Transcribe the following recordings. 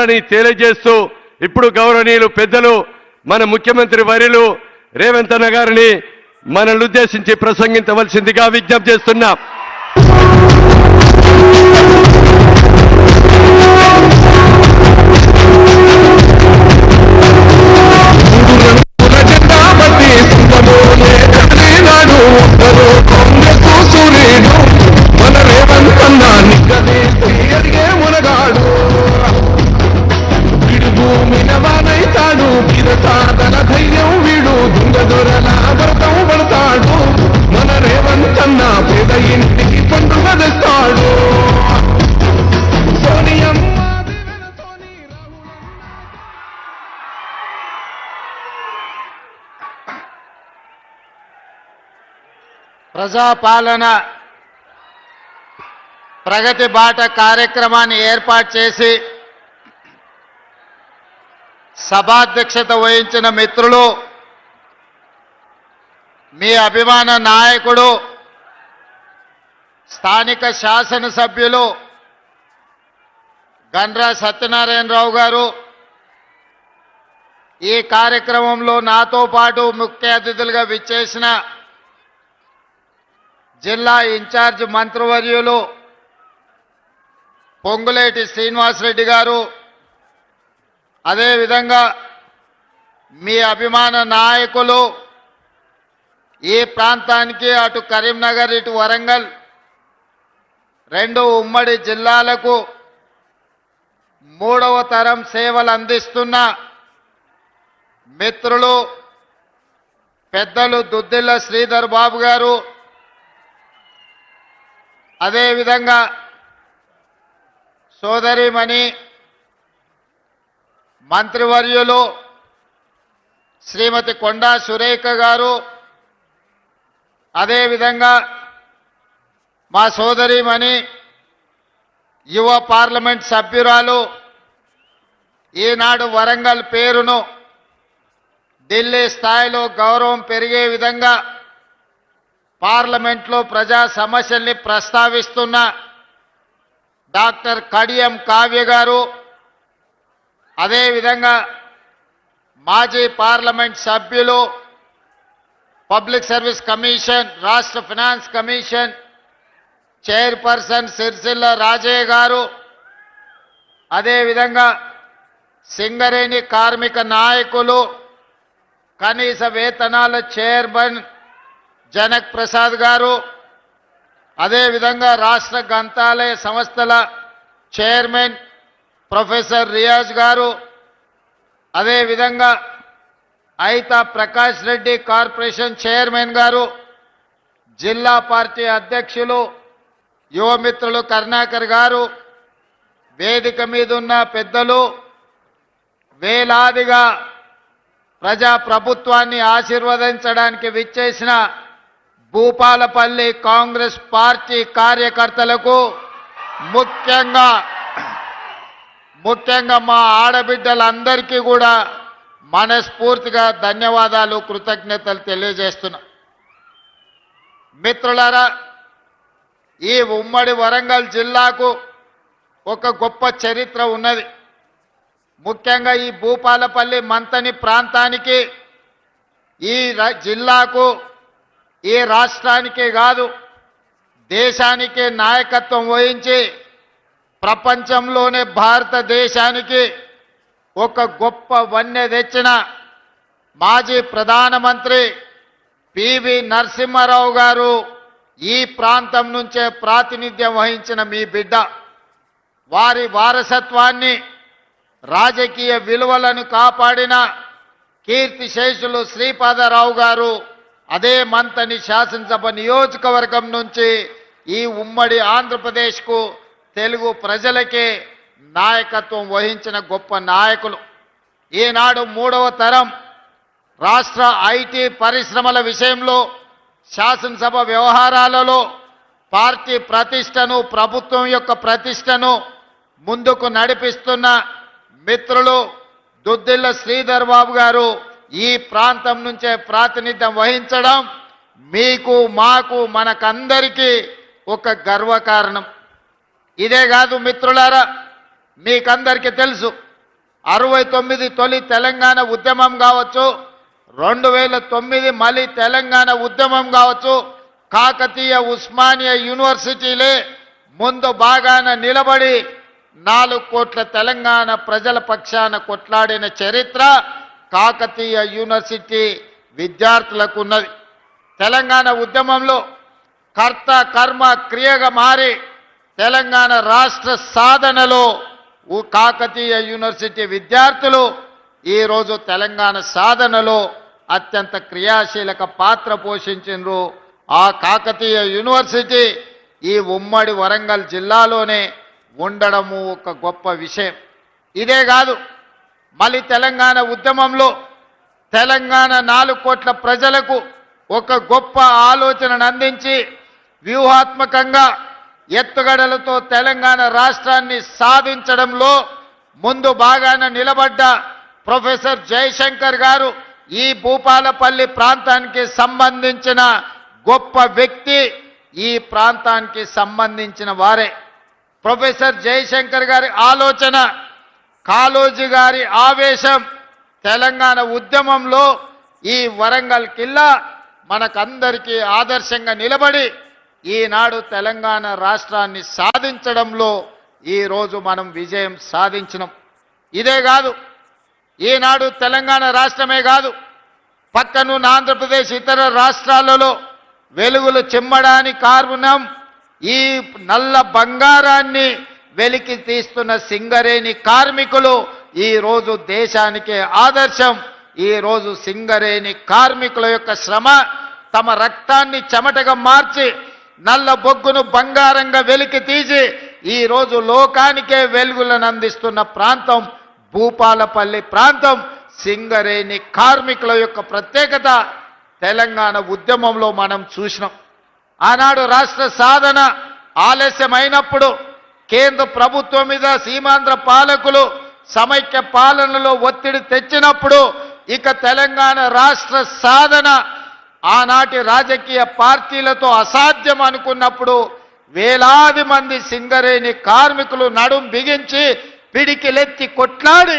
అని తెలియజేస్తూ ఇప్పుడు గౌరవనీయులు పెద్దలు మన ముఖ్యమంత్రి వర్యులు రేవంత్ అన్న గారిని మనల్ని ఉద్దేశించి ప్రసంగించవలసిందిగా విజ్ఞప్తి చేస్తున్నా. ప్రజాపాలన ప్రగతి బాట కార్యక్రమాన్ని ఏర్పాటు చేసి సభాధ్యక్షత వహించిన మిత్రులు, మీ అభిమాన నాయకుడు స్థానిక శాసనసభ్యులు గండ్రా సత్యనారాయణరావు గారు, ఈ కార్యక్రమంలో నాతో పాటు ముఖ్య అతిథులుగా విచ్చేసిన జిల్లా ఇన్ఛార్జ్ మంత్రివర్యులు పొంగులేటి శ్రీనివాసరెడ్డి గారు, అదేవిధంగా మీ అభిమాన నాయకులు, ఈ ప్రాంతానికి అటు కరీంనగర్ ఇటు వరంగల్ రెండు ఉమ్మడి జిల్లాలకు మూడవ తరం సేవలు అందిస్తున్న మిత్రులు పెద్దలు దుద్దిల్ల శ్రీధర్ బాబు గారు, అదేవిధంగా సోదరిమణి మంత్రివర్యులు శ్రీమతి కొండా సురేఖ గారు, అదేవిధంగా మా సోదరిమణి యువ పార్లమెంట్ సభ్యురాలు, ఈనాడు వరంగల్ పేరును ఢిల్లీ స్థాయిలో గౌరవం పెరిగే విధంగా పార్లమెంట్లో ప్రజా సమస్యల్ని ప్రస్తావిస్తున్న డాక్టర్ కడియం కావ్య గారు, అదేవిధంగా మాజీ పార్లమెంట్ సభ్యులు, పబ్లిక్ సర్వీస్ కమిషన్, రాష్ట్ర finance commission chairperson Sircilla Rajaiah గారు, అదేవిధంగా సింగరేణి కార్మిక నాయకులు, కనీస వేతనాల చైర్మన్ జనక్ ప్రసాద్ గారు, అదేవిధంగా రాష్ట్ర గ్రంథాలయ సంస్థల చైర్మన్ ప్రొఫెసర్ రియాజ్ గారు, అదేవిధంగా ఐతా ప్రకాష్ రెడ్డి కార్పొరేషన్ చైర్మన్ గారు, జిల్లా పార్టీ అధ్యక్షులు యువమిత్రులు కరుణాకర్ గారు, వేదిక మీద ఉన్న పెద్దలు, వేలాదిగా ప్రజా ప్రభుత్వాన్ని ఆశీర్వదించడానికి విచ్చేసిన భూపాలపల్లి కాంగ్రెస్ పార్టీ కార్యకర్తలకు, ముఖ్యంగా మా ఆడబిడ్డలందరికీ కూడా మనస్ఫూర్తిగా ధన్యవాదాలు, కృతజ్ఞతలు తెలియజేస్తున్నా. మిత్రులారా, ఈ ఉమ్మడి వరంగల్ జిల్లాకు ఒక గొప్ప చరిత్ర ఉన్నది. ముఖ్యంగా ఈ భూపాలపల్లి మంతని ప్రాంతానికి, ఈ జిల్లాకు, ఈ రాష్ట్రానికే కాదు దేశానికే నాయకత్వం వహించి ప్రపంచంలోనే భారతదేశానికి ఒక గొప్ప వన్నె తెచ్చిన మాజీ ప్రధానమంత్రి పివి నరసింహారావు గారు ఈ ప్రాంతం నుంచే ప్రాతినిధ్యం వహించిన మీ బిడ్డ. వారి వారసత్వాన్ని, రాజకీయ విలువలను కాపాడిన కీర్తిశేషులు శ్రీపాదరావు గారు అదే మంతని శాసనసభ నియోజకవర్గం నుంచి ఈ ఉమ్మడి ఆంధ్రప్రదేశ్కు, తెలుగు ప్రజలకే నాయకత్వం వహించిన గొప్ప నాయకులు. ఈనాడు మూడవ తరం రాష్ట్ర ఐటీ పరిశ్రమల విషయంలో, శాసనసభ వ్యవహారాలలో పార్టీ ప్రతిష్టను, ప్రభుత్వం యొక్క ప్రతిష్టను ముందుకు నడిపిస్తున్న మిత్రులు దుద్దిల్ల శ్రీధర్ బాబు గారు ఈ ప్రాంతం నుంచే ప్రాతినిధ్యం వహించడం మీకు, మాకు, మనకందరికీ ఒక గర్వకారణం. ఇదే కాదు మిత్రులారా, మీకందరికీ తెలుసు 69 తొలి తెలంగాణ ఉద్యమం కావచ్చు, 2009 మళ్ళీ తెలంగాణ ఉద్యమం కావచ్చు, కాకతీయ ఉస్మానియా యూనివర్సిటీలే ముందు బాగాన నిలబడి 4 కోట్ల తెలంగాణ ప్రజల పక్షాన కొట్లాడిన చరిత్ర కాకతీయ యూనివర్సిటీ విద్యార్థులకు ఉన్నది. తెలంగాణ ఉద్యమంలో కర్త కర్మ క్రియగా మారి తెలంగాణ రాష్ట్ర సాధనలో కాకతీయ యూనివర్సిటీ విద్యార్థులు ఈరోజు తెలంగాణ సాధనలో అత్యంత క్రియాశీలక పాత్ర పోషించారు. ఆ కాకతీయ యూనివర్సిటీ ఈ ఉమ్మడి వరంగల్ జిల్లాలోనే ఉండడము ఒక గొప్ప విషయం. ఇదే కాదు, మళ్ళీ తెలంగాణ ఉద్యమంలో తెలంగాణ 4 కోట్ల ప్రజలకు ఒక గొప్ప ఆలోచనను అందించి వ్యూహాత్మకంగా ఎత్తుగడలతో తెలంగాణ రాష్ట్రాన్ని సాధించడంలో ముందు బాగాన నిలబడ్డ ప్రొఫెసర్ జయశంకర్ గారు ఈ భూపాలపల్లి ప్రాంతానికి సంబంధించిన గొప్ప వ్యక్తి, ఈ ప్రాంతానికి సంబంధించిన వారే. ప్రొఫెసర్ జయశంకర్ గారి ఆలోచన, కాళోజీ గారి ఆవేశం తెలంగాణ ఉద్యమంలో ఈ వరంగల్ కిల్లా మనకందరికీ ఆదర్శంగా నిలబడి ఈనాడు తెలంగాణ రాష్ట్రాన్ని సాధించడంలో ఈరోజు మనం విజయం సాధించినాం. ఇదే కాదు, ఈనాడు తెలంగాణ రాష్ట్రమే కాదు, పక్కనున్న ఆంధ్రప్రదేశ్ ఇతర రాష్ట్రాలలో వెలుగులు చిమ్మడానికి కారణం ఈ నల్ల బంగారాన్ని వెలికి తీస్తున్న సింగరేణి కార్మికులు ఈరోజు దేశానికి ఆదర్శం. ఈరోజు సింగరేణి కార్మికుల యొక్క శ్రమ, తమ రక్తాన్ని చెమటగా మార్చి నల్ల బొగ్గును బంగారంగా వెలికి తీసి ఈరోజు లోకానికే వెలుగులను అందిస్తున్న ప్రాంతం భూపాలపల్లి ప్రాంతం. సింగరేణి కార్మికుల యొక్క ప్రత్యేకత తెలంగాణ ఉద్యమంలో మనం చూసినాం. ఆనాడు రాష్ట్ర సాధన ఆలస్యమైనప్పుడు కేంద్ర ప్రభుత్వం మీద సీమాంధ్ర పాలకులు సమైక్య పాలనలో ఒత్తిడి తెచ్చినప్పుడు ఇక తెలంగాణ రాష్ట్ర సాధన ఆనాటి రాజకీయ పార్టీలతో అసాధ్యం అనుకున్నప్పుడు వేలాది మంది సింగరేణి కార్మికులు నడుం బిగించి పిడికిలెత్తి కొట్లాడి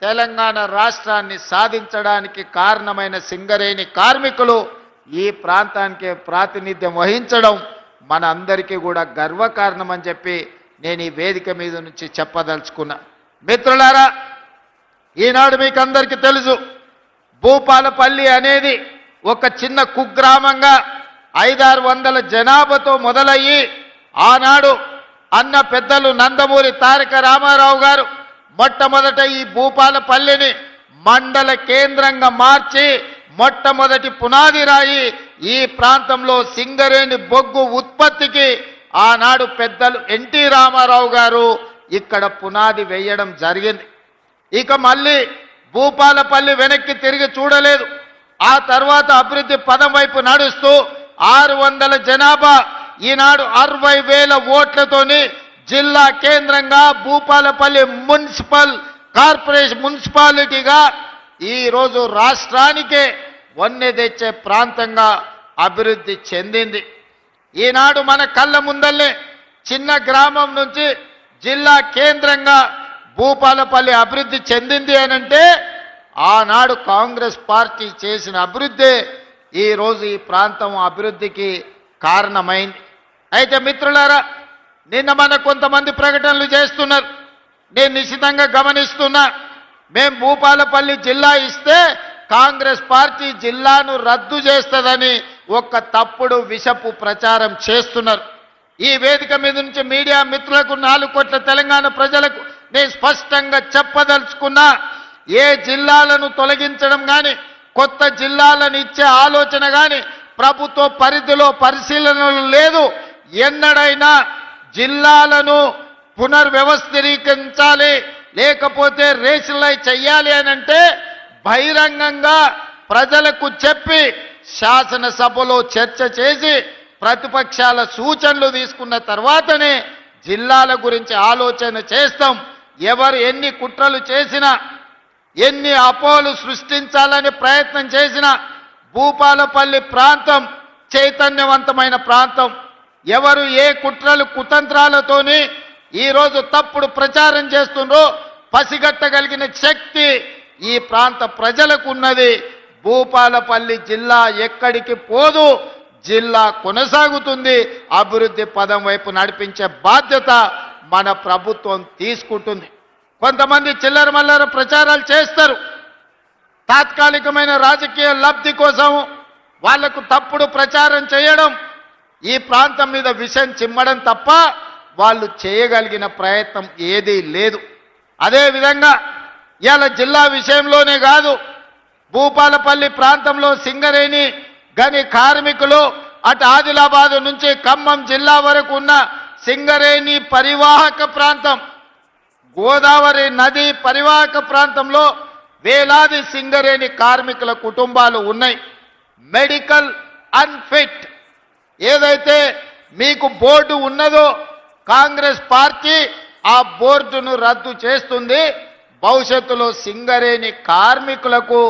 తెలంగాణ రాష్ట్రాన్ని సాధించడానికి కారణమైన సింగరేణి కార్మికులు ఈ ప్రాంతానికి ప్రాతినిధ్యం వహించడం మన అందరికీ కూడా గర్వకారణం అని చెప్పి నేను ఈ వేదిక మీద నుంచి చెప్పదలుచుకున్నా. మిత్రులారా, ఈనాడు మీకు అందరికీ తెలుసు, భూపాలపల్లి అనేది ఒక చిన్న కుగ్రామంగా 500-600 జనాభాతో మొదలయ్యి ఆనాడు అన్న పెద్దలు నందమూరి తారక రామారావు గారు మొట్టమొదట ఈ భూపాలపల్లిని మండల కేంద్రంగా మార్చి మొట్టమొదటి పునాది రాయి ఈ ప్రాంతంలో సింగరేణి బొగ్గు ఉత్పత్తికి ఆనాడు పెద్దలు ఎన్టీ రామారావు గారు ఇక్కడ పునాది వేయడం జరిగింది. ఇక మళ్ళీ భూపాలపల్లి వెనక్కి తిరిగి చూడలేదు. ఆ తర్వాత అభివృద్ధి పదం వైపు నడుస్తూ 600 జనాభా ఈనాడు 60,000 ఓట్లతోని జిల్లా కేంద్రంగా భూపాలపల్లి మున్సిపాలిటీగా ఈరోజు రాష్ట్రానికే వన్నె తెచ్చే ప్రాంతంగా అభివృద్ధి చెందింది. ఈనాడు మన కళ్ళ ముందల్లే చిన్న గ్రామం నుంచి జిల్లా కేంద్రంగా భూపాలపల్లి అభివృద్ధి చెందింది అనంటే ఆనాడు కాంగ్రెస్ పార్టీ చేసిన అభివృద్ధి ఈరోజు ఈ ప్రాంతం అభివృద్ధికి కారణమైంది. అయితే మిత్రులారా, నిన్న మన కొంతమంది ప్రకటనలు చేస్తున్నారు, నేను నిశ్చితంగా గమనిస్తున్నా. మేం భూపాలపల్లి జిల్లా ఇస్తే కాంగ్రెస్ పార్టీ జిల్లాను రద్దు చేస్తుందని ఒక తప్పుడు విషపు ప్రచారం చేస్తున్నారు. ఈ వేదిక మీద నుంచి మీడియా మిత్రులకు 4 కోట్ల తెలంగాణ ప్రజలకు నేను స్పష్టంగా చెప్పదలుచుకున్నా, ఏ జిల్లాలను తొలగించడం కానీ కొత్త జిల్లాలను ఇచ్చే ఆలోచన కానీ ప్రభుత్వ పరిధిలో పరిశీలనలు లేదు. ఎన్నడైనా జిల్లాలను పునర్వ్యవస్థీకరించాలి, లేకపోతే రేషనలైజ్ చెయ్యాలి అని అంటే బహిరంగంగా ప్రజలకు చెప్పి శాసనసభలో చర్చ చేసి ప్రతిపక్షాల సూచనలు తీసుకున్న తర్వాతనే జిల్లాల గురించి ఆలోచన చేస్తాం. ఎవరు ఎన్ని కుట్రలు చేసినా, ఎన్ని అపోహలు సృష్టించాలని ప్రయత్నం చేసినా భూపాలపల్లి ప్రాంతం చైతన్యవంతమైన ప్రాంతం. ఎవరు ఏ కుట్రలు కుతంత్రాలతోని ఈరోజు తప్పుడు ప్రచారం చేస్తుండ్రో పసిగట్టగలిగిన శక్తి ఈ ప్రాంత ప్రజలకు ఉన్నది. భూపాలపల్లి జిల్లా ఎక్కడికి పోదు, జిల్లా కొనసాగుతుంది. అభివృద్ధి పదం వైపు నడిపించే బాధ్యత మన ప్రభుత్వం తీసుకుంటుంది. కొంతమంది చిల్లర మల్లర ప్రచారాలు చేస్తారు. తాత్కాలికమైన రాజకీయ లబ్ధి కోసం వాళ్లకు తప్పుడు ప్రచారం చేయడం, ఈ ప్రాంతం మీద విషం చిమ్మడం తప్ప వాళ్ళు చేయగలిగిన ప్రయత్నం ఏదీ లేదు. అదేవిధంగా ఇవాళ జిల్లా విషయంలోనే కాదు, భూపాలపల్లి ప్రాంతంలో సింగరేణి గని కార్మికులు అటు ఆదిలాబాద్ నుంచి ఖమ్మం జిల్లా వరకు ఉన్న సింగరేణి పరివాహక ప్రాంతం, గోదావరి నది పరివాహక ప్రాంతంలో వేలాది సింగరేణి కార్మికుల కుటుంబాలు ఉన్నాయి. మెడికల్ అన్ఫిట్ ఏదైతే మీకు బోర్డు ఉన్నదో కాంగ్రెస్ పార్టీ ఆ బోర్డును రద్దు చేస్తుంది. భవిష్యత్తులో సింగరేణి కార్మికులకు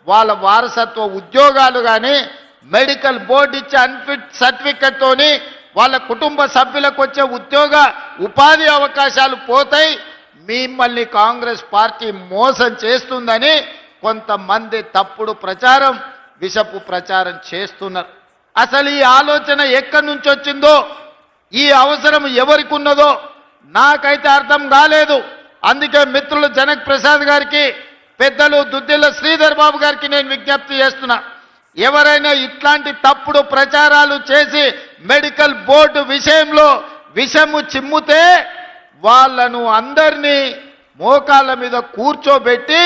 వాళ్ళ వారసత్వ ఉద్యోగాలు కానీ మెడికల్ బోర్డు ఇచ్చే అన్ఫిట్ సర్టిఫికెట్ తోని వాళ్ళ కుటుంబ సభ్యులకు వచ్చే ఉపాధి అవకాశాలు పోతాయి. మిమ్మల్ని కాంగ్రెస్ పార్టీ మోసం చేస్తుందని కొంతమంది తప్పుడు ప్రచారం, విషపు ప్రచారం చేస్తున్నారు. అసలు ఈ ఆలోచన ఎక్కడి నుంచి వచ్చిందో, ఈ అవసరం ఎవరికి ఉన్నదో నాకైతే అర్థం కాలేదు. అందుకే మిత్రులు జనక్ ప్రసాద్ గారికి, పెద్దలు దుద్దిల్ల శ్రీధర్ బాబు గారికి నేను విజ్ఞప్తి చేస్తున్నా, ఎవరైనా ఇట్లాంటి తప్పుడు ప్రచారాలు చేసి మెడికల్ బోర్డు విషయంలో విషము చిమ్ముతే వాళ్ళను అందరినీ మోకాళ్ళ మీద కూర్చోబెట్టి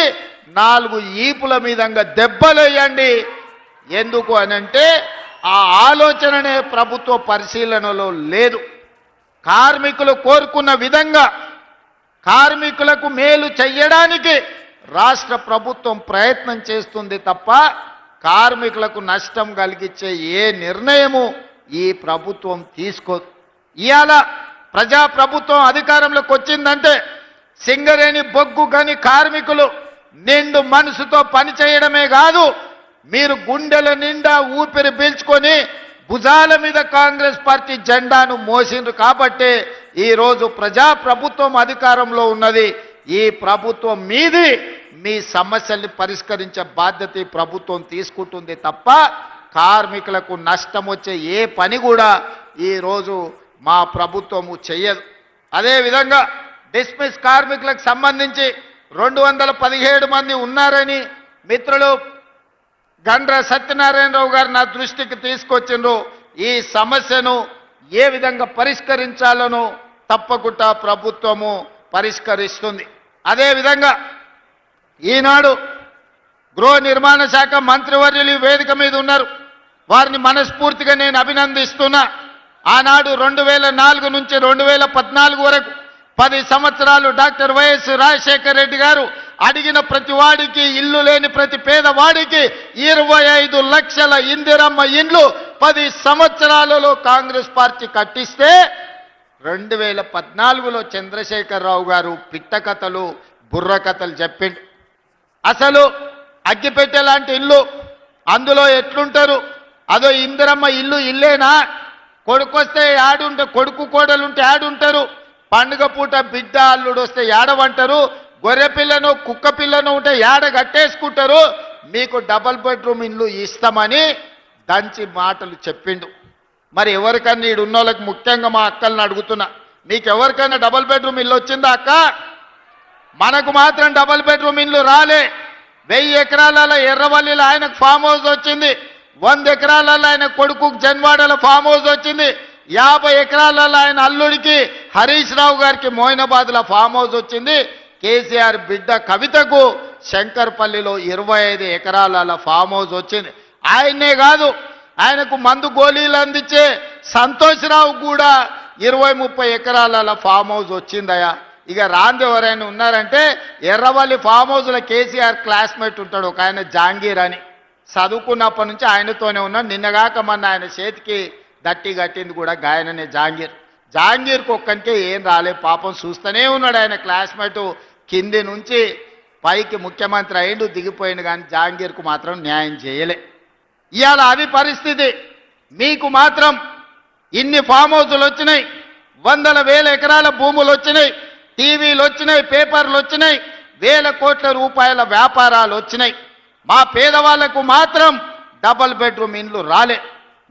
4 ఈపుల మీదంగా దెబ్బలేయండి. ఎందుకు అనంటే ఆ ఆలోచననే ప్రభుత్వ పరిశీలనలో లేదు. కార్మికులు కోరుకున్న విధంగా కార్మికులకు మేలు చెయ్యడానికి రాష్ట్ర ప్రభుత్వం ప్రయత్నం చేస్తుంది తప్ప కార్మికులకు నష్టం కలిగించే ఏ నిర్ణయము ఈ ప్రభుత్వం తీసుకోదు. ఇవాళ ప్రజా ప్రభుత్వం అధికారంలోకి వచ్చిందంటే సింగరేణి బొగ్గు గని కార్మికులు నిండు మనసుతో పనిచేయడమే కాదు, మీరు గుండెల నిండా ఊపిరి పీల్చుకొని భుజాల మీద కాంగ్రెస్ పార్టీ జెండాను మోసిండ్రు కాబట్టి ఈరోజు ప్రజా ప్రభుత్వం అధికారంలో ఉన్నది. ఈ ప్రభుత్వం మీది మీ సమస్యల్ని పరిష్కరించే బాధ్యత ఈ ప్రభుత్వం తీసుకుంటుంది తప్ప కార్మికులకు నష్టం వచ్చే ఏ పని కూడా ఈరోజు మా ప్రభుత్వము చెయ్యదు. అదేవిధంగా డిస్మిస్ కార్మికులకు సంబంధించి 217 మంది ఉన్నారని మిత్రులు గండ్ర సత్యనారాయణరావు గారు నా దృష్టికి తీసుకొచ్చిండ్రు. ఈ సమస్యను ఏ విధంగా పరిష్కరించాలనో తప్పకుండా ప్రభుత్వము పరిష్కరిస్తుంది. అదేవిధంగా ఈనాడు గృహ నిర్మాణ శాఖ మంత్రివర్యులు వేదిక మీద ఉన్నారు, వారిని మనస్ఫూర్తిగా నేను అభినందిస్తున్నా. ఆనాడు 2004 నుంచి 2014 వరకు 10 సంవత్సరాలు డాక్టర్ వైఎస్ రాజశేఖర రెడ్డి గారు అడిగిన ప్రతి వాడికి, ఇల్లు లేని ప్రతి పేదవాడికి 25 లక్షల ఇందిరమ్మ ఇండ్లు 10 సంవత్సరాలలో కాంగ్రెస్ పార్టీ కట్టిస్తే 2014లో చంద్రశేఖరరావు గారు పిట్ట కథలు, బుర్ర కథలు చెప్పిండు. అసలు అగ్గిపెట్టె లాంటి ఇల్లు అందులో ఎట్లుంటారు? అదో ఇందిరమ్మ ఇల్లేనా? కొడుకొస్తే యాడుంటే, కొడుకు కోడలుంటే యాడుంటారు? పండుగ పూట బిడ్డ అల్లుడు వస్తే యాడవంటారు? గొర్రె పిల్లను కుక్క పిల్లను ఉంటే యాడ కట్టేసుకుంటారు. మీకు డబల్ బెడ్రూమ్ ఇల్లు ఇస్తామని దంచి మాటలు చెప్పిండు. మరి ఎవరికన్నా ఈడున్న వాళ్ళకి, ముఖ్యంగా మా అక్కల్ని అడుగుతున్నా, మీకు ఎవరికైనా డబల్ బెడ్రూమ్ ఇల్లు వచ్చిందా అక్క? మనకు మాత్రం డబల్ బెడ్రూమ్ ఇల్లు రాలే. 1000 ఎకరాలలో ఎర్రవల్లిలో ఆయనకు ఫామ్ హౌస్ వచ్చింది, 100 ఎకరాలలో ఆయన కొడుకు జన్వాడలో ఫామ్ హౌస్ వచ్చింది, 50 ఎకరాలలో ఆయన అల్లుడికి హరీష్ రావు గారికి మోయినాబాద్లో ఫామ్ హౌస్ వచ్చింది. కేసీఆర్ బిడ్డ కవితకు శంకర్పల్లిలో 25 ఎకరాల ఫామ్ హౌస్ వచ్చింది. ఆయన్నే కాదు, ఆయనకు మందు గోళీలు అందించే సంతోష్రావు కూడా 20-30 ఎకరాల ఫామ్ హౌస్ వచ్చిందయా. ఇక రాంది ఎవరైనా ఉన్నారంటే ఎర్రవల్లి ఫామ్ హౌస్లో కేసీఆర్ క్లాస్మేట్ ఉంటాడు ఒక ఆయన, జాంగీర్ అని. చదువుకున్నప్పటి నుంచి ఆయనతోనే ఉన్నాడు. నిన్నగాక మొన్న ఆయన చేతికి దట్టి కట్టింది కూడా గాయననే జాంగీర్. జాంగీర్కి ఒక్కనికే ఏం రాలే పాపం, చూస్తూనే ఉన్నాడు. ఆయన క్లాస్మేటు కింది నుంచి పైకి ముఖ్యమంత్రి అయిండు, దిగిపోయిండు, కానీ జాంగీర్కు మాత్రం న్యాయం చేయలే. ఇవాళ అది పరిస్థితి. మీకు మాత్రం ఇన్ని ఫామ్ హౌసులు వచ్చినాయి, 100,000 ఎకరాల భూములు వచ్చినాయి. టీవీలు వచ్చినాయి, పేపర్లు వచ్చినాయి, వేల కోట్ల రూపాయల వ్యాపారాలు వచ్చినాయి. మా పేదవాళ్లకు మాత్రం డబుల్ బెడ్రూమ్ ఇండ్లు రాలే.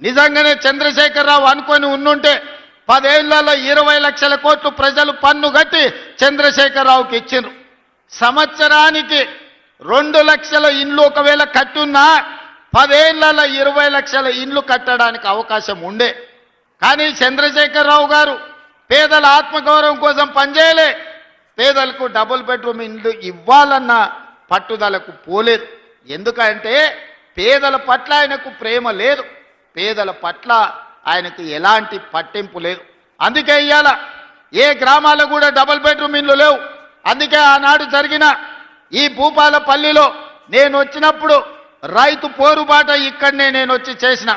నిజంగానే చంద్రశేఖరరావు అనుకొని ఉండుంటే 10 ఏళ్లలో 20 లక్షల కోట్లు ప్రజలు పన్ను కట్టి చంద్రశేఖరరావుకి ఇచ్చిండ్రు. సంవత్సరానికి 2 లక్షల ఇండ్లు ఒకవేళ కట్టున్నా 10 ఏళ్లలో 20 లక్షల ఇండ్లు కట్టడానికి అవకాశం ఉండే. కానీ చంద్రశేఖరరావు గారు పేదల ఆత్మగౌరవం కోసం పనిచేయలే. పేదలకు డబుల్ బెడ్రూమ్ ఇండ్లు ఇవ్వాలన్న పట్టుదలకు పోలేదు. ఎందుకంటే పేదల పట్ల ఆయనకు ప్రేమ లేదు, పేదల పట్ల ఆయనకు ఎలాంటి పట్టింపు లేదు. అందుకే ఇవాళ ఏ గ్రామాల్లో కూడా డబుల్ బెడ్రూమ్ ఇండ్లు లేవు. అందుకే ఆనాడు జరిగిన ఈ భూపాలపల్లిలో నేను వచ్చినప్పుడు రైతు పోరుబాట ఇక్కడనే నేను వచ్చి చేసిన.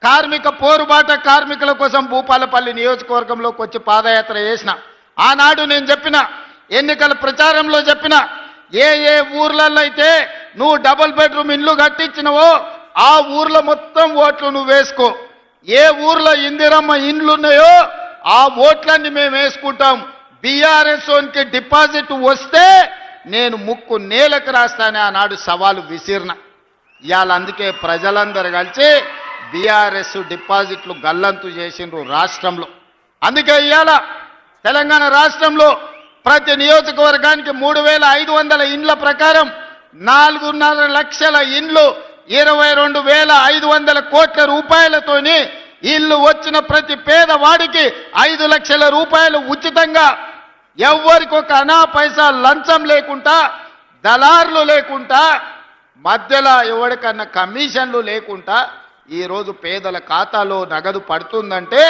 కార్మిక పోరుబాట కార్మికుల కోసం భూపాలపల్లి నియోజకవర్గంలోకి వచ్చి పాదయాత్ర చేసిన. ఆనాడు నేను చెప్పిన, ఎన్నికల ప్రచారంలో చెప్పిన, ఏ ఏ ఊర్లలో అయితే నువ్వు డబుల్ బెడ్రూమ్ ఇండ్లు కట్టించినవో ఆ ఊర్లో మొత్తం ఓట్లు నువ్వు వేసుకో. ఏ ఊర్లో ఇందిరమ్మ ఇండ్లు ఉన్నాయో ఆ ఓట్లన్నీ మేము వేసుకుంటాం. బీఆర్ఎస్ ఓన్కి డిపాజిట్ వస్తే నేను ముక్కు నేలకు రాస్తానే ఆనాడు సవాలు విసిరిన. ఇవాళ అందుకే ప్రజలందరూ కలిసి బీఆర్ఎస్ డిపాజిట్లు గల్లంతు చేసిండ్రు రాష్ట్రంలో. అందుకే ఇవాళ తెలంగాణ రాష్ట్రంలో ప్రతి నియోజకవర్గానికి 3,500 ఇండ్ల ప్రకారం 4.5 లక్షల ఇండ్లు 22,500 కోట్ల రూపాయలతోని ఇల్లు వచ్చిన ప్రతి పేదవాడికి 5 లక్షల రూపాయలు ఉచితంగా, ఎవ్వరికి ఒక అనా పైసా లంచం లేకుండా, దళార్లు లేకుండా, మధ్యలో ఎవరికన్నా కమిషన్లు లేకుండా ఈరోజు పేదల ఖాతాలో నగదు పడుతుందంటే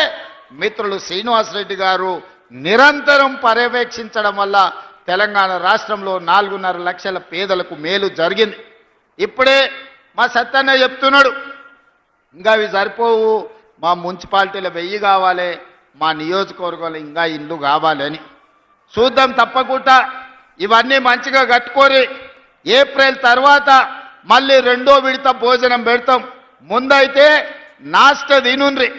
మిత్రులు శ్రీనివాసరెడ్డి గారు నిరంతరం పర్యవేక్షించడం వల్ల తెలంగాణ రాష్ట్రంలో 4.5 లక్షల పేదలకు మేలు జరిగింది. ఇప్పుడే మా సత్తన్న చెప్తున్నాడు, ఇంకా అవి సరిపోవు, మా మున్సిపాలిటీలో 1000 కావాలి, మా నియోజకవర్గంలో ఇంకా ఇల్లు కావాలని. చూద్దాం తప్పకుండా. ఇవన్నీ మంచిగా కట్టుకొని ఏప్రిల్ తర్వాత మళ్ళీ 2వ విడత భోజనం పెడతాం. ముందైతే నాష్ట తినుండ్రి,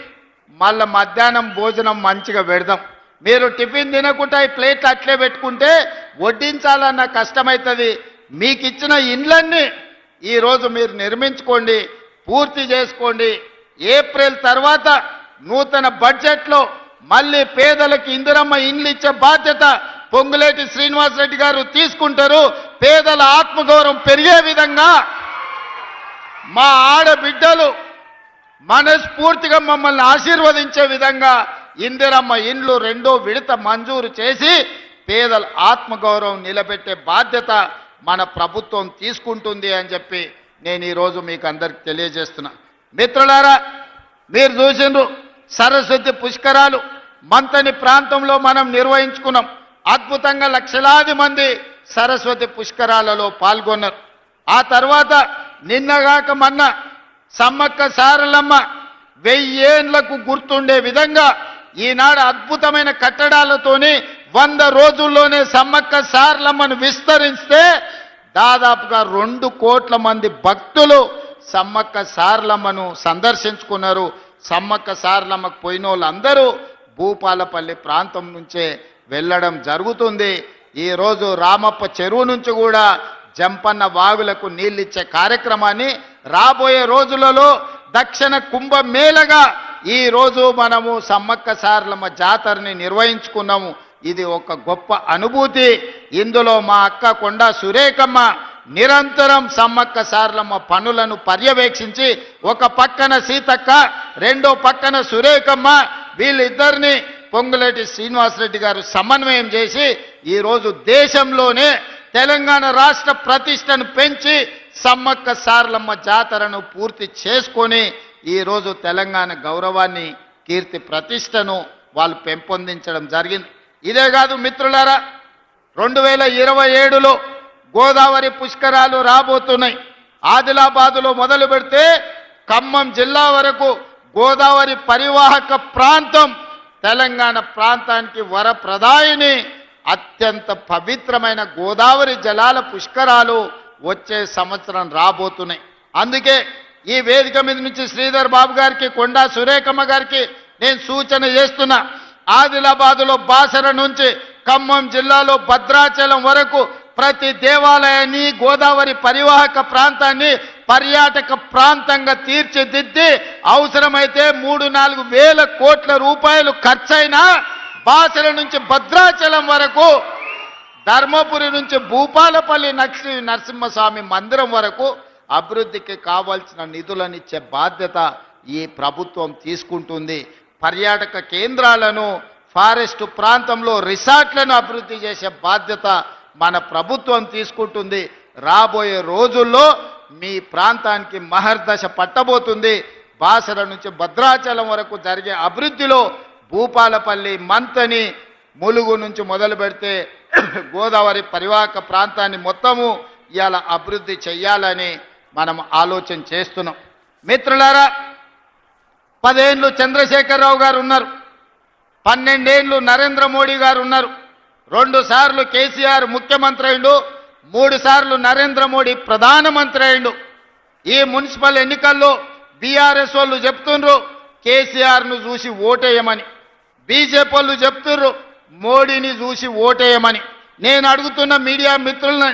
మళ్ళీ మధ్యాహ్నం భోజనం మంచిగా పెడదాం. మీరు టిఫిన్ తినకుండా ఈ ప్లేట్లు అట్లే పెట్టుకుంటే వడ్డించాలన్న కష్టమవుతుంది. మీకు ఇచ్చిన ఇండ్లన్నీ ఈరోజు మీరు నిర్మించుకోండి, పూర్తి చేసుకోండి. ఏప్రిల్ తర్వాత నూతన బడ్జెట్లో మళ్ళీ పేదలకు ఇందిరమ్మ ఇండ్లు ఇచ్చే బాధ్యత పొంగులేటి శ్రీనివాసరెడ్డి గారు తీసుకుంటారు. పేదల ఆత్మగౌరవం పెరిగే విధంగా మా ఆడబిడ్డలు మనస్ఫూర్తిగా మమ్మల్ని ఆశీర్వదించే విధంగా ఇందిరమ్మ ఇండ్లు 2వ విడత మంజూరు చేసి పేదల ఆత్మగౌరవం నిలబెట్టే బాధ్యత మన ప్రభుత్వం తీసుకుంటుంది అని చెప్పి నేను ఈరోజు మీకు అందరికి తెలియజేస్తున్నా. మిత్రులారా, మీరు చూసిండ్రు సరస్వతి పుష్కరాలు మంతని ప్రాంతంలో మనం నిర్వహించుకున్నాం. అద్భుతంగా లక్షలాది మంది సరస్వతి పుష్కరాలలో పాల్గొన్నారు. ఆ తర్వాత నిన్నగాక మొన్న సమ్మక్క సారలమ్మ 1000 ఏళ్లకు గుర్తుండే విధంగా ఈనాడు అద్భుతమైన కట్టడాలతోని 100 రోజుల్లోనే సమ్మక్క సారలమ్మను విస్తరిస్తే దాదాపుగా 2 కోట్ల మంది భక్తులు సమ్మక్క సారలమ్మను సందర్శించుకున్నారు. సమ్మక్క సారలమ్మకు పోయిన వాళ్ళందరూ భూపాలపల్లి ప్రాంతం నుంచే వెళ్ళడం జరుగుతుంది. ఈరోజు రామప్ప చెరువు నుంచి కూడా జంపన్న వాగులకు నీళ్ళిచ్చే కార్యక్రమాన్ని రాబోయే రోజులలో దక్షిణ కుంభమేళగా ఈరోజు మనము సమ్మక్క సారలమ్మ జాతరని నిర్వహించుకున్నాము. ఇది ఒక గొప్ప అనుభూతి. ఇందులో మా అక్క కొండా సురేఖమ్మ నిరంతరం సమ్మక్క సారలమ్మ పనులను పర్యవేక్షించి ఒక పక్కన సీతక్క, 2వ పక్కన సురేఖమ్మ, వీళ్ళిద్దరిని పొంగులేటి శ్రీనివాసరెడ్డి గారు సమన్వయం చేసి ఈరోజు దేశంలోనే తెలంగాణ రాష్ట్ర ప్రతిష్టను పెంచి సమ్మక్క సారలమ్మ జాతరను పూర్తి చేసుకొని ఈరోజు తెలంగాణ గౌరవాన్ని, కీర్తి ప్రతిష్టను వాళ్ళు పెంపొందించడం జరిగింది. ఇదే కాదు మిత్రులారా, 2027లో గోదావరి పుష్కరాలు రాబోతున్నాయి. ఆదిలాబాదులో మొదలు పెడితే ఖమ్మం జిల్లా వరకు గోదావరి పరివాహక ప్రాంతం తెలంగాణ ప్రాంతానికి వరప్రదాయిని, అత్యంత పవిత్రమైన గోదావరి జలాల పుష్కరాలు వచ్చే సంవత్సరం రాబోతున్నాయి. అందుకే ఈ వేదిక మీద నుంచి శ్రీధర్ బాబు గారికి, కొండా సురేఖమ్మ గారికి నేను సూచన చేస్తున్నా. ఆదిలాబాదులో బాసర నుంచి ఖమ్మం జిల్లాలో భద్రాచలం వరకు ప్రతి దేవాలయాన్ని గోదావరి పరివాహక ప్రాంతాన్ని పర్యాటక ప్రాంతంగా తీర్చిదిద్ది అవసరమైతే 3-4 వేల కోట్ల రూపాయలు ఖర్చైనా బాసర నుంచి భద్రాచలం వరకు ధర్మపురి నుంచి భూపాలపల్లి నరసింహస్వామి మందిరం వరకు అభివృద్ధికి కావాల్సిన నిధులనిచ్చే బాధ్యత ఈ ప్రభుత్వం తీసుకుంటుంది. పర్యాటక కేంద్రాలను ఫారెస్ట్ ప్రాంతంలో రిసార్ట్లను అభివృద్ధి చేసే బాధ్యత మన ప్రభుత్వం తీసుకుంటుంది. రాబోయే రోజుల్లో మీ ప్రాంతానికి మహర్దశ పట్టబోతుంది. బాసర నుంచి భద్రాచలం వరకు జరిగే అభివృద్ధిలో భూపాలపల్లి, మంతని, ములుగు నుంచి మొదలు పెడితే గోదావరి పరివాహక ప్రాంతాన్ని మొత్తము ఇవాళ అభివృద్ధి చెయ్యాలని మనం ఆలోచన చేస్తున్నాం. మిత్రులారా, 10 ఏళ్ళు చంద్రశేఖరరావు గారు ఉన్నారు, 12 ఏళ్ళు నరేంద్ర మోడీ గారు ఉన్నారు, 2 సార్లు కేసీఆర్ ముఖ్యమంత్రి అయిండు, 3 సార్లు నరేంద్ర మోడీ ప్రధానమంత్రి అయిండు. ఈ మున్సిపల్ ఎన్నికల్లో బీఆర్ఎస్ వాళ్ళు చెప్తుండ్రు కేసీఆర్ను చూసి ఓటేయమని, బీజేపీ వాళ్ళు చెప్తుర్రు మోడీని చూసి ఓటేయమని. నేను అడుగుతున్న మీడియా మిత్రులను,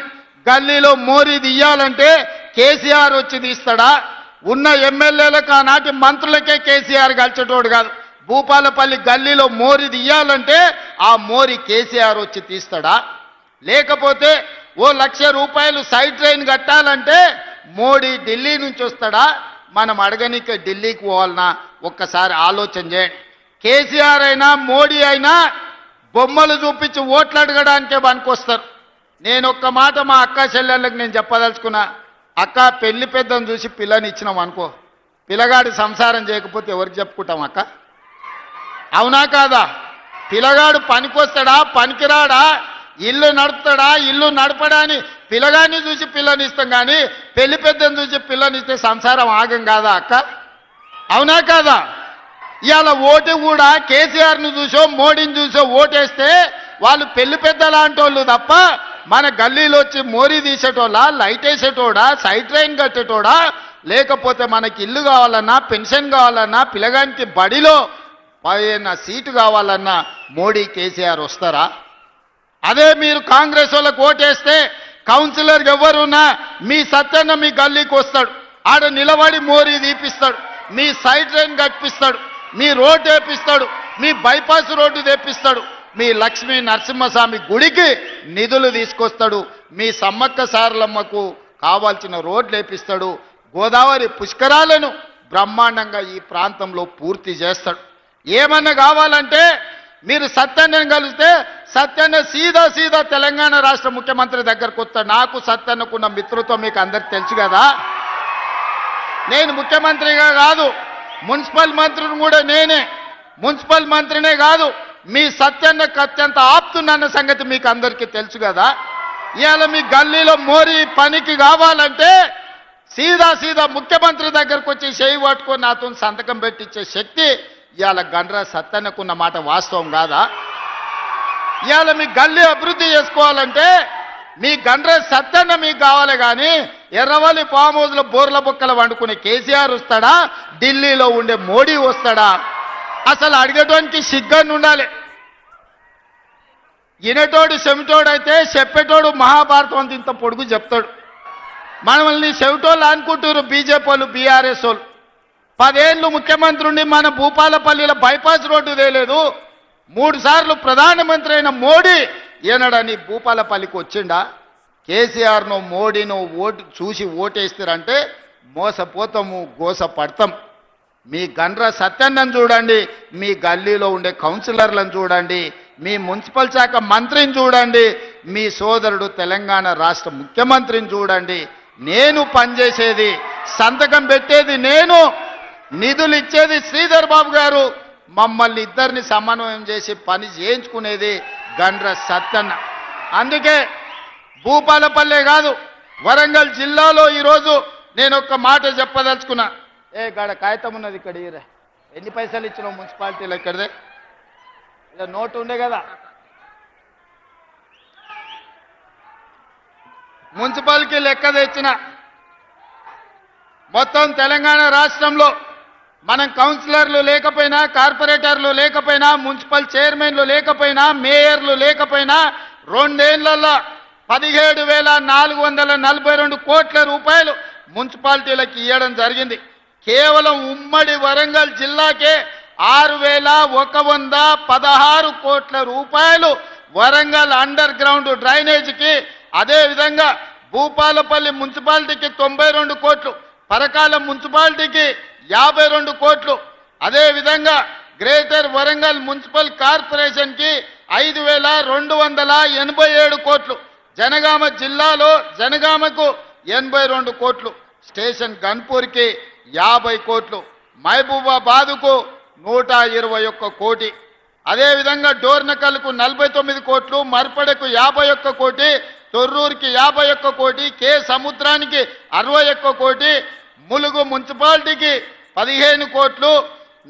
గల్లీలో మోరీ తీయాలంటే కేసీఆర్ వచ్చి తీస్తాడా? ఉన్న ఎమ్మెల్యేలకు ఆనాటి మంత్రులకే కేసీఆర్ కలిసేటోడు కాదు. భూపాలపల్లి గల్లీలో మోరీ తీయాలంటే ఆ మోరీ కేసీఆర్ వచ్చి తీస్తాడా? లేకపోతే ఓ 1,00,000 రూపాయలు సైడ్ ట్రైన్ కట్టాలంటే మోడీ ఢిల్లీ నుంచి వస్తాడా? మనం అడగనికే ఢిల్లీకి పోవాలన్నా? ఒక్కసారి ఆలోచన చేయండి. కేసీఆర్ అయినా మోడీ అయినా బొమ్మలు చూపించి ఓట్లు అడగడానికే పనికొస్తారు. నేను ఒక్క మాట మా అక్క చెల్లెళ్ళకి నేను చెప్పదలుచుకున్నా. అక్క, పెళ్లి పెద్దను చూసి పిల్లని ఇచ్చినాం అనుకో, పిల్లగాడి సంసారం చేయకపోతే ఎవరికి చెప్పుకుంటాం అక్క? అవునా కాదా? పిల్లగాడు పనికొస్తాడా పనికిరాడా, ఇల్లు నడుపుతాడా ఇల్లు నడపడా అని పిల్లగాడిని చూసి పిల్లనిస్తాం, కానీ పెళ్లి పెద్దను చూసి పిల్లనిస్తే సంసారం ఆగం కాదా అక్క? అవునా కాదా? ఇవాళ ఓటు కూడా కేసీఆర్ను చూసో మోడీని చూసో ఓటేస్తే వాళ్ళు పెళ్లి పెద్ద లాంటి వాళ్ళు తప్ప మన గల్లీలో వచ్చి మోరీ తీసేటోళ్ళ, లైట్ వేసేటోడా, సైడ్ ట్రైన్ కట్టేటోడా, లేకపోతే మనకి ఇల్లు కావాలన్నా, పెన్షన్ కావాలన్నా, పిల్లగానికి బడిలో పైన సీటు కావాలన్నా మోడీ కేసీఆర్ వస్తారా? అదే మీరు కాంగ్రెస్ వాళ్ళకు ఓటేస్తే కౌన్సిలర్ ఎవరున్నా మీ సత్యన్న మీ గల్లీకి వస్తాడు, ఆడ నిలబడి మోరీ తీపిస్తాడు, మీ సైడ్ ట్రైన్ కట్టిస్తాడు, మీ రోడ్డు వేపిస్తాడు, మీ బైపాస్ రోడ్డు తెప్పిస్తాడు, మీ లక్ష్మీ నరసింహస్వామి గుడికి నిధులు తీసుకొస్తాడు, మీ సమ్మక్క సారలమ్మకు కావాల్సిన రోడ్లు వేపిస్తాడు, గోదావరి పుష్కరాలను బ్రహ్మాండంగా ఈ ప్రాంతంలో పూర్తి చేస్తాడు. ఏమన్నా కావాలంటే మీరు సత్యన్నని కలిస్తే సత్యన్న సీదా తెలంగాణ రాష్ట్ర ముఖ్యమంత్రి దగ్గరకు వస్తాడు. నాకు సత్యన్నకున్న మిత్రత్వం మీకు అందరికి తెలుసు కదా. నేను ముఖ్యమంత్రిగా కాదు, మున్సిపల్ మంత్రిని కూడా నేనే. మున్సిపల్ మంత్రినే కాదు, మీ సత్యన్నకు అత్యంత ఆప్తున్న సంగతి మీకు అందరికీ తెలుసు కదా. ఇవాళ మీ గల్లీలో మోరీ పనికి కావాలంటే సీదా ముఖ్యమంత్రి దగ్గరకు వచ్చి చేయి పట్టుకొని నాతో సంతకం పెట్టించే శక్తి ఇవాళ గండ్ర సత్యన్నకున్న మాట వాస్తవం కాదా? ఇవాళ మీ గల్లీ అభివృద్ధి చేసుకోవాలంటే మీ గండ్ర సత్యన్న మీకు కావాలి, కానీ ఎర్రవల్లి ఫామ్ హౌస్లో బోర్ల బొక్కలు వండుకునే కేసీఆర్ వస్తాడా? ఢిల్లీలో ఉండే మోడీ వస్తాడా? అసలు అడిగేటోనికి సిగ్గని ఉండాలి. ఇనటోడు చెమిటోడు అయితే చెప్పేటోడు మహాభారతం అంత ఇంత పొడుగు చెప్తాడు. మనల్ని చెవిటోళ్ళు అనుకుంటారు బీజేపీ వాళ్ళు, బీఆర్ఎస్ వాళ్ళు. 10 ఏళ్ళు ముఖ్యమంత్రి ఉండి మన భూపాలపల్లిలో బైపాస్ రోడ్డు తేలేదు. 3 సార్లు ప్రధానమంత్రి అయిన మోడీ ఏనాడని భూపాలపల్లికి వచ్చిండా? కేసీఆర్ను మోడీను చూసి ఓటేస్తారంటే మోసపోతాము, గోసపడతాం. మీ గండ్ర సత్యన్నను చూడండి, మీ గల్లీలో ఉండే కౌన్సిలర్లను చూడండి, మీ మున్సిపల్ శాఖ మంత్రిని చూడండి, మీ సోదరుడు తెలంగాణ రాష్ట్ర ముఖ్యమంత్రిని చూడండి. నేను పనిచేసేది, సంతకం పెట్టేది నేను, నిధులు ఇచ్చేది శ్రీధర్ బాబు గారు, మమ్మల్ని ఇద్దరిని సమన్వయం చేసి పని చేయించుకునేది గండ్ర సత్యన్న. అందుకే భూపాలపల్లె కాదు, వరంగల్ జిల్లాలో ఈరోజు నేను ఒక మాట చెప్పదలుచుకున్నా. గాడ కాగితం ఉన్నది ఇక్కడ, ఎన్ని పైసలు ఇచ్చినావు మున్సిపాలిటీలో? ఇక్కడదే ఇలా నోటు ఉండే కదా. మున్సిపాలిటీ లెక్క తెచ్చిన మొత్తం తెలంగాణ రాష్ట్రంలో మనం కౌన్సిలర్లు లేకపోయినా, కార్పొరేటర్లు లేకపోయినా, మున్సిపల్ చైర్మన్లు లేకపోయినా, మేయర్లు లేకపోయినా 2 ఏళ్లలో 17,442 కోట్ల రూపాయలు మున్సిపాలిటీలకు ఇవ్వడం జరిగింది. కేవలం ఉమ్మడి వరంగల్ జిల్లాకే 6,116 కోట్ల రూపాయలు వరంగల్ అండర్ గ్రౌండ్ డ్రైనేజీకి, అదేవిధంగా భూపాలపల్లి మున్సిపాలిటీకి 92 కోట్లు, పరకాల మున్సిపాలిటీకి 52 కోట్లు, అదేవిధంగా గ్రేటర్ వరంగల్ మున్సిపల్ కార్పొరేషన్కి 5,287 కోట్లు, జనగామ జిల్లాలో జనగామకు 82 కోట్లు, స్టేషన్ గన్పూర్కి 50 కోట్లు, మహబూబాబాదుకు 121 కోటి, అదేవిధంగా డోర్నకల్కు 49 కోట్లు, మర్పడకు 51 కోటి, తొర్రూరుకి 51 కోటి, కే సముద్రానికి 61 కోటి, ములుగు మున్సిపాలిటీకి 15 కోట్లు,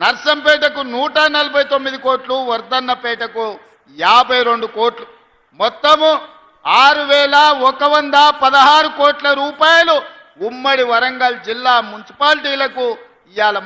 నర్సంపేటకు 149 కోట్లు, వర్ధన్నపేటకు 52 కోట్లు, మొత్తము 6,116 కోట్ల రూపాయలు ఉమ్మడి వరంగల్ జిల్లా మున్సిపాలిటీలకు ఇవాళ